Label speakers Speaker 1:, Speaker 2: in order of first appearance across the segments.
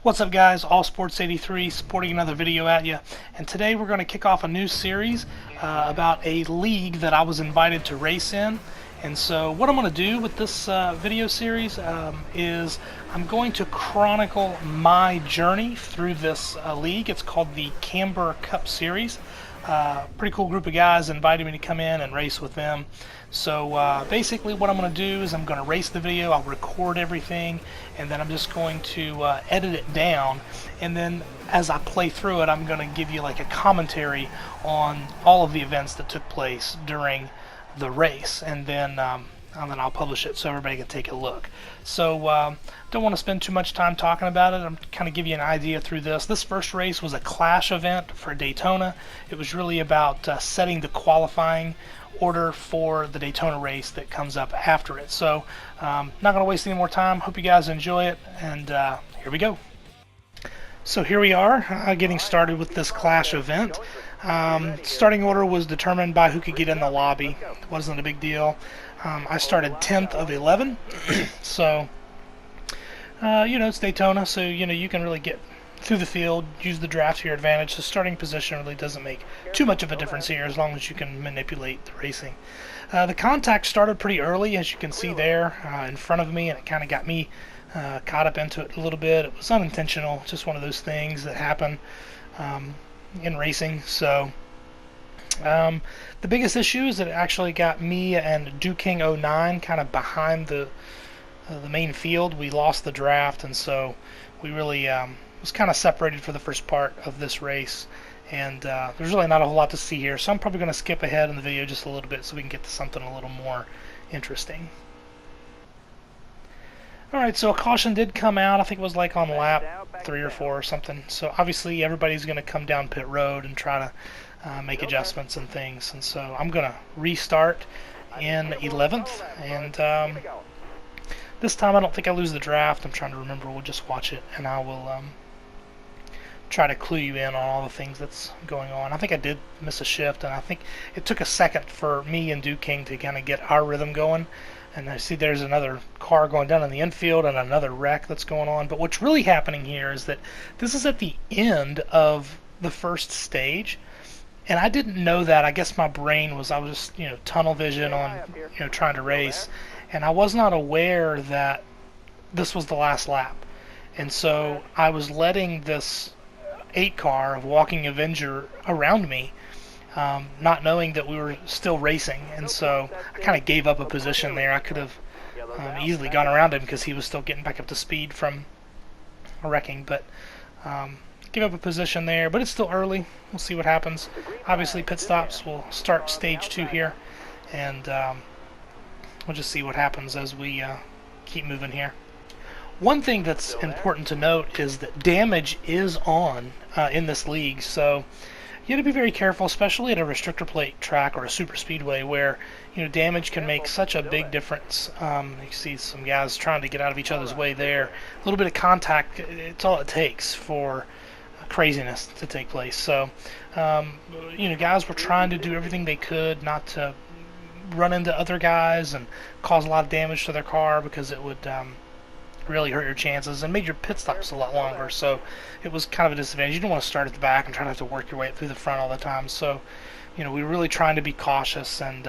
Speaker 1: What's up, guys? All Sports 83 supporting another video at you, and today we're going to kick off a new series about a league that I was invited to race in. And so what I'm going to do with this video series is I'm going to chronicle my journey through this league. It's called the Camber Cup Series. Pretty cool group of guys invited me to come in and race with them. So basically what I'm going to do is I'm going to race the video, I'll record everything, and then I'm just going to edit it down, and then as I play through it I'm going to give you like a commentary on all of the events that took place during the race, and then I'll publish it so everybody can take a look. So don't want to spend too much time talking about it. I'm kind of give you an idea through this. This first race was a Clash event for Daytona. It was really about setting the qualifying order for the Daytona race that comes up after it. So not going to waste any more time. Hope you guys enjoy it, and here we go. So here we are getting started with this Clash event. Starting order was determined by who could get in the lobby. It wasn't a big deal. I started 10th of 11, so you know, it's Daytona, so you know you can really get through the field, use the draft to your advantage. The starting position really doesn't make too much of a difference here as long as you can manipulate the racing. The contact started pretty early, as you can see there in front of me, and it kind of got me caught up into it a little bit. It was unintentional, just one of those things that happen in racing. So the biggest issue is that it actually got me and DuKing09 kind of behind the main field. We lost the draft, and so we really was kind of separated for the first part of this race, and there's really not a whole lot to see here, so I'm probably going to skip ahead in the video just a little bit so we can get to something a little more interesting. Alright, so a caution did come out. I think it was like on lap 3 or 4 or something, so obviously everybody's going to come down pit road and try to make adjustments and things, and so I'm going to restart in 11th, and this time I don't think I lose the draft. I'm trying to remember. We'll just watch it, and I will try to clue you in on all the things that's going on. I think I did miss a shift, and I think it took a second for me and DuKing to kind of get our rhythm going. And I see there's another car going down in the infield and another wreck that's going on. But what's really happening here is that this is at the end of the first stage, and I didn't know that. I guess my brain was, I was just, you know, tunnel vision on, you know, trying to race, and I was not aware that this was the last lap. And so I was letting this 8 car of Walking Avenger around me, not knowing that we were still racing, and so I kind of gave up a position there. I could have easily gone around him because he was still getting back up to speed from wrecking, but give up a position there, but it's still early. We'll see what happens. Obviously pit stops will start stage 2 here, and we'll just see what happens as we keep moving here. One thing that's important to note is that damage is on in this league, so you have to be very careful, especially at a restrictor plate track or a super speedway where, you know, damage can make such a big difference. You see some guys trying to get out of each other's way there. A little bit of contact, it's all it takes for craziness to take place. So you know, guys were trying to do everything they could not to run into other guys and cause a lot of damage to their car, because it would really hurt your chances and made your pit stops a lot longer. So it was kind of a disadvantage. You don't want to start at the back and try to have to work your way through the front all the time. So, you know, we were really trying to be cautious and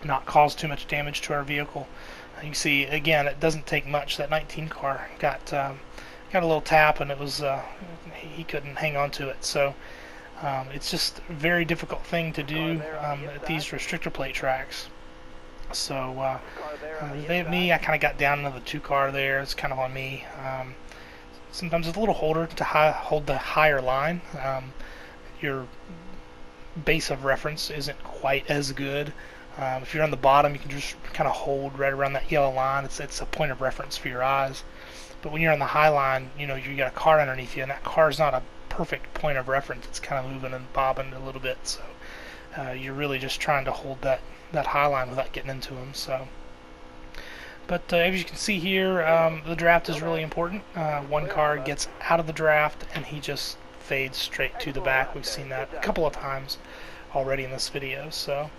Speaker 1: not cause too much damage to our vehicle. You can see again, it doesn't take much. That 19 car got a little tap, and it was he couldn't hang on to it. So it's just a very difficult thing to do at these restrictor plate tracks. So me, I kind of got down into the 2 car there. It's kind of on me. Sometimes it's a little harder to hold the higher line. Your base of reference isn't quite as good. If you're on the bottom, you can just kind of hold right around that yellow line. It's a point of reference for your eyes. But when you're on the high line, you know, you got a car underneath you, and that car is not a perfect point of reference. It's kind of moving and bobbing a little bit. So you're really just trying to hold that high line without getting into them. So, but as you can see here, the draft is really important. 1 car gets out of the draft and he just fades straight to the back. We've seen that a couple of times already in this video. So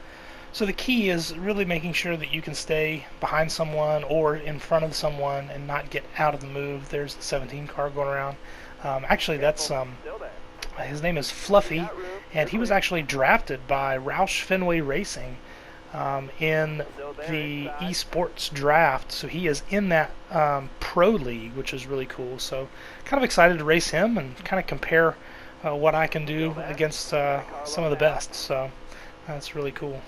Speaker 1: So the key is really making sure that you can stay behind someone or in front of someone and not get out of the move. There's the 17 car going around. Actually, that's his name is Fluffy, and he was actually drafted by Roush Fenway Racing in the esports draft. So he is in that pro league, which is really cool. So kind of excited to race him and kind of compare what I can do against some of the best. So that's really cool.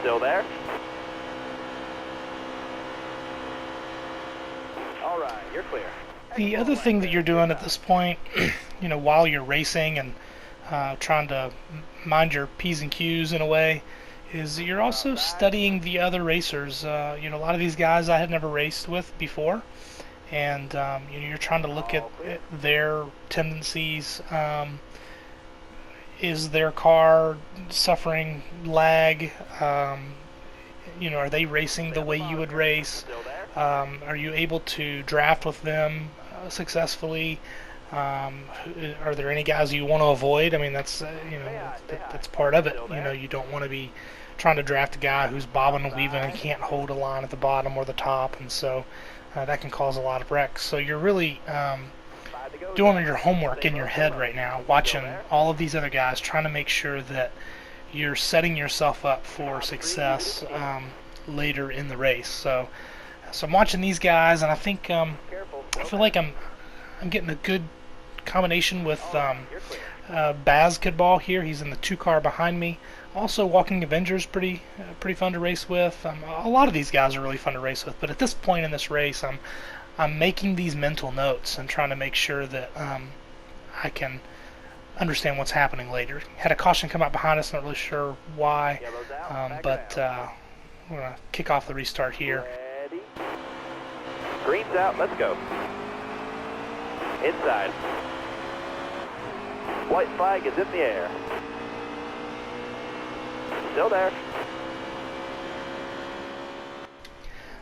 Speaker 2: Still there? All right, you're clear.
Speaker 1: The other thing that you're doing at this point, you know, while you're racing and trying to mind your P's and Q's in a way, is you're also studying the other racers. You know, a lot of these guys I had never raced with before, and you know, you're trying to look at their tendencies. Is their car suffering lag? You know, are they racing the way you would race? Are you able to draft with them successfully? Are there any guys you want to avoid? I mean, that's you know, that's part of it. You know, you don't want to be trying to draft a guy who's bobbing and weaving and can't hold a line at the bottom or the top, and so that can cause a lot of wrecks. So you're really doing your homework in your head right now, watching all of these other guys, trying to make sure that you're setting yourself up for success later in the race. So I'm watching these guys, and I think I feel like I'm getting a good combination with Basketball here. He's in the 2 car behind me. Also, Walking Avengers pretty fun to race with. A lot of these guys are really fun to race with, but at this point in this race, I'm making these mental notes and trying to make sure that I can understand what's happening later. Had a caution come out behind us, not really sure why, but we're going to kick off the restart here.
Speaker 2: Ready. Green's out, let's go. Inside. White flag is in the air. Still there.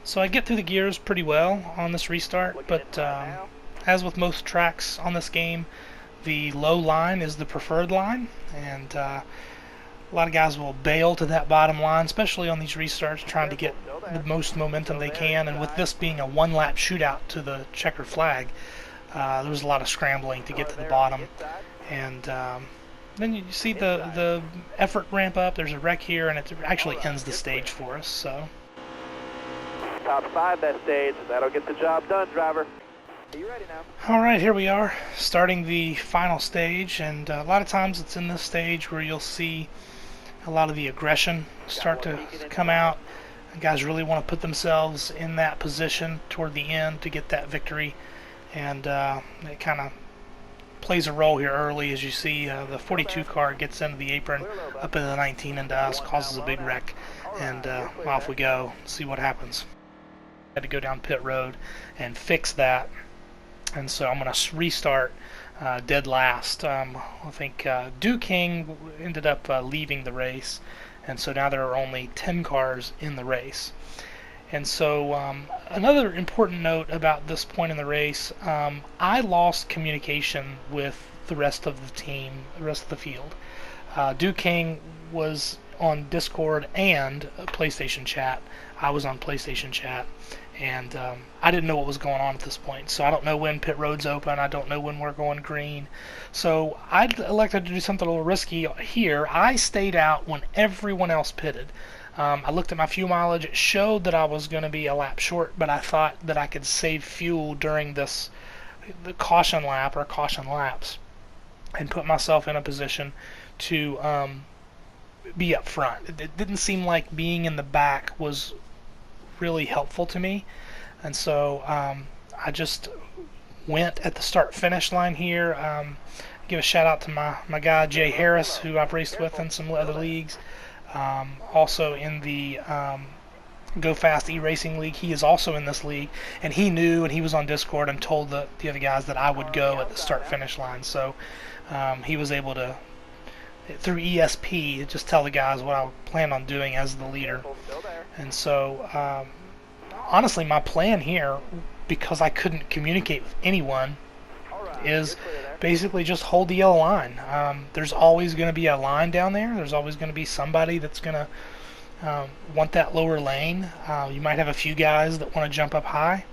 Speaker 1: So I get through the gears pretty well on this restart, but as with most tracks on this game, the low line is the preferred line, and a lot of guys will bail to that bottom line, especially on these restarts, trying to get the most momentum they can. And with this being a one-lap shootout to the checkered flag, there was a lot of scrambling to get to the bottom, and then you see the effort ramp up. There's a wreck here, and it actually ends the stage for us. So
Speaker 2: Top 5 that stage. That'll get the job done, driver. Are you ready now?
Speaker 1: Alright, here we are, starting the final stage, and a lot of times it's in this stage where you'll see a lot of the aggression start to come out. Guys really want to put themselves in that position toward the end to get that victory, and it kind of plays a role here early. As you see, the 42 car gets into the apron up into the 19 into us, causes a big wreck, and off we go, see what happens. Had to go down pit road and fix that, and so I'm going to restart dead last. I think Dew King ended up leaving the race, and so now there are only 10 cars in the race. And so another important note about this point in the race, I lost communication with the rest of the team, the rest of the field. Dew King was on Discord and PlayStation chat. I was on PlayStation chat, and I didn't know what was going on at this point. So I don't know when pit road's open. I don't know when we're going green. So I elected to do something a little risky here. I stayed out when everyone else pitted. I looked at my fuel mileage. It showed that I was going to be a lap short, but I thought that I could save fuel during the caution lap or caution laps and put myself in a position to be up front. It didn't seem like being in the back was really helpful to me, and so I just went at the start-finish line here. Give a shout out to my guy Jay Harris, who I've raced with in some other leagues. Also in the Go Fast E-Racing League. He is also in this league, and he knew, and he was on Discord and told the other guys that I would go at the start-finish line. So he was able to, through ESP, just tell the guys what I planned on doing as the leader. And so honestly, my plan here, because I couldn't communicate with anyone, is basically just hold the yellow line. There's always going to be a line down there. There's always going to be somebody that's going to want that lower lane. You might have a few guys that want to jump up high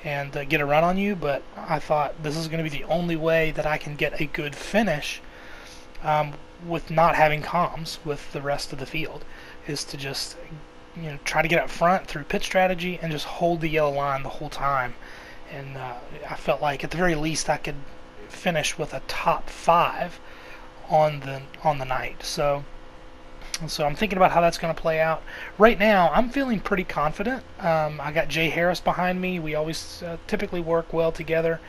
Speaker 1: and get a run on you, but I thought this is going to be the only way that I can get a good finish with not having comms with the rest of the field, is to just try to get up front through pit strategy and just hold the yellow line the whole time. And I felt like at the very least I could finish with a top 5 on the night. So I'm thinking about how that's going to play out. Right now, I'm feeling pretty confident. I got Jay Harris behind me. We always typically work well together,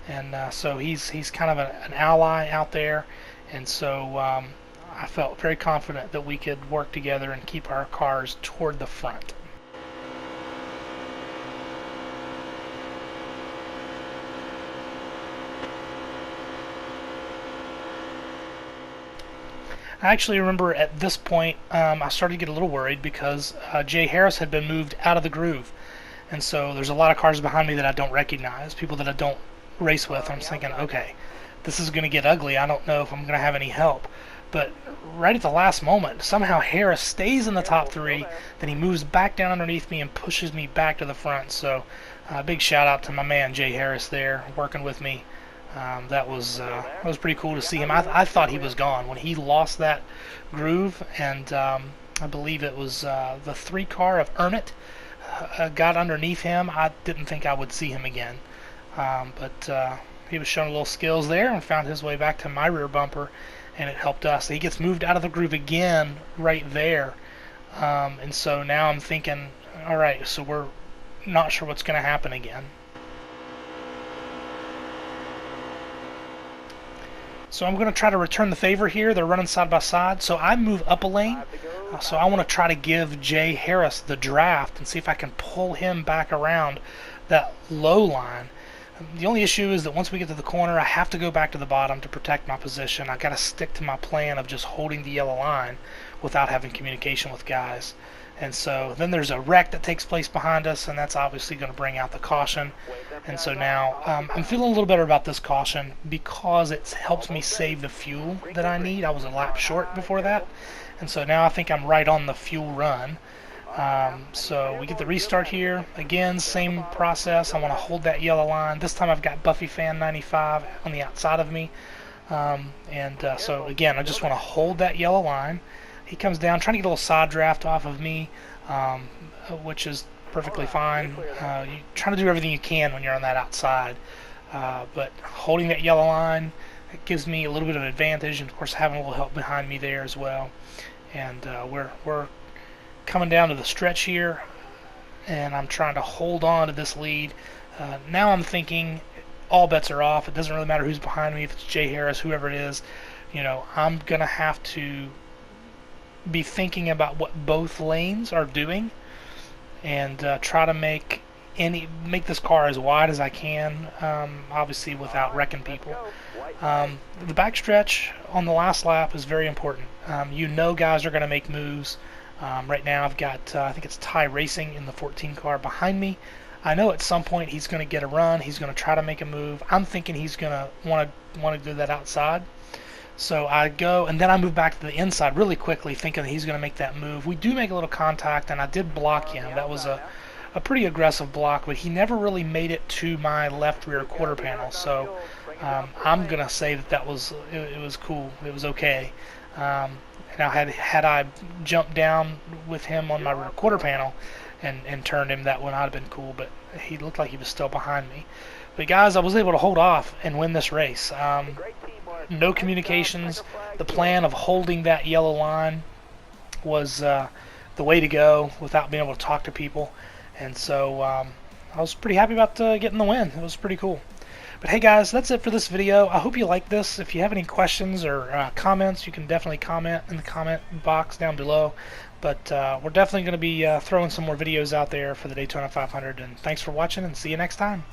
Speaker 1: and so he's kind of an ally out there. And so I felt very confident that we could work together and keep our cars toward the front. I actually remember at this point I started to get a little worried because Jay Harris had been moved out of the groove, and so there's a lot of cars behind me that I don't recognize, people that I don't race with. I'm just thinking, okay, this is going to get ugly. I don't know if I'm going to have any help. But right at the last moment, somehow Harris stays in the top 3, then he moves back down underneath me and pushes me back to the front. So big shout out to my man Jay Harris there working with me. That was pretty cool to see him. I thought he was gone when he lost that groove, and I believe it was the 3 car of Ernest got underneath him. I didn't think I would see him again, but he was showing a little skills there and found his way back to my rear bumper, and it helped us. He gets moved out of the groove again right there, and so now I'm thinking, all right, so we're not sure what's going to happen again. So I'm going to try to return the favor here. They're running side by side, so I move up a lane. So I want to try to give Jay Harris the draft and see if I can pull him back around that low line. The only issue is that once we get to the corner, I have to go back to the bottom to protect my position. I got to stick to my plan of just holding the yellow line without having communication with guys. And so then there's a wreck that takes place behind us, and that's obviously going to bring out the caution. And so now I'm feeling a little better about this caution because it helps me save the fuel that I need. I was a lap short before that, and so now I think I'm right on the fuel run. So we get the restart here. Again, same process. I want to hold that yellow line. This time I've got Buffy Fan 95 on the outside of me. So again, I just want to hold that yellow line. He comes down, trying to get a little side draft off of me, which is perfectly fine. You're trying to do everything you can when you're on that outside. But holding that yellow line, it gives me a little bit of an advantage, and of course having a little help behind me there as well. And we're coming down to the stretch here, and I'm trying to hold on to this lead. Now I'm thinking all bets are off. It doesn't really matter who's behind me, if it's Jay Harris, whoever it is. I'm going to have to be thinking about what both lanes are doing and try to make this car as wide as I can, obviously without wrecking people. The backstretch on the last lap is very important. Guys are going to make moves. Right now I've got I think it's Ty Racing in the 14 car behind me. I know at some point he's going to get a run. He's going to try to make a move. I'm thinking he's going to want to do that outside. So I go, and then I move back to the inside really quickly, thinking that he's going to make that move. We do make a little contact, and I did block him. That was a pretty aggressive block, but he never really made it to my left rear quarter panel. So I'm going to say that it was cool. It was okay. Now, had I jumped down with him on my rear quarter panel and turned him, that would not have been cool, but he looked like he was still behind me. But guys, I was able to hold off and win this race. No communications. The plan of holding that yellow line was the way to go without being able to talk to people. And so I was pretty happy about getting the win. It was pretty cool. But hey guys, that's it for this video. I hope you liked this. If you have any questions or comments, you can definitely comment in the comment box down below. But we're definitely going to be throwing some more videos out there for the Daytona 500. And thanks for watching, and see you next time.